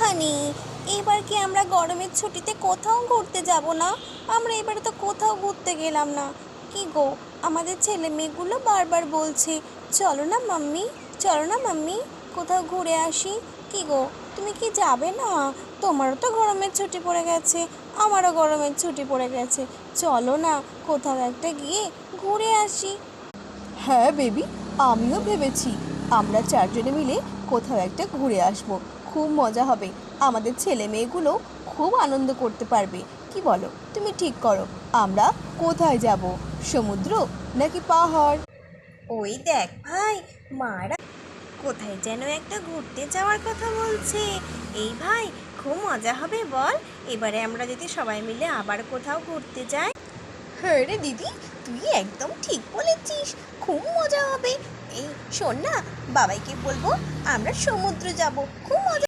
হানি, এবার কি আমরা গরমের ছুটিতে কোথাও ঘুরতে যাব না? আমরা এবারে তো কোথাও ঘুরতে গেলাম না। কি গো, আমাদের ছেলে মেয়েগুলো বারবার বলছে চলো না মাম্মি, চলো না মাম্মি, কোথাও ঘুরে আসি। কি গো, তুমি কি যাবে না? তোমারও তো গরমের ছুটি পড়ে গেছে, আমারও গরমের ছুটি পড়ে গেছে। চলো না, কোথাও একটা গিয়ে ঘুরে আসি। হ্যাঁ বেবি, আমিও ভেবেছি আমরা চারজনে মিলে কোথাও একটা ঘুরে আসব। খুব মজা হবে, আমাদের ছেলে মেয়েগুলো খুব আনন্দ করতে পারবে। কি বলো, তুমি ঠিক করো আমরা কোথায় যাব, সমুদ্র নাকি পাহাড়? ওই দেখ ভাই, মারা কোথায় যেন একটা ঘুরতে যাওয়ার কথা বলছে। এই ভাই, খুব মজা হবে বল, এবারে আমরা যদি সবাই মিলে আবার কোথাও ঘুরতে যাই। হ্যাঁ রে দিদি, তুই একদম ঠিক বলেছিস, খুব মজা হবে। এই শোন না, বাবাইকে বলবো আমরা সমুদ্র যাব, খুব মজা।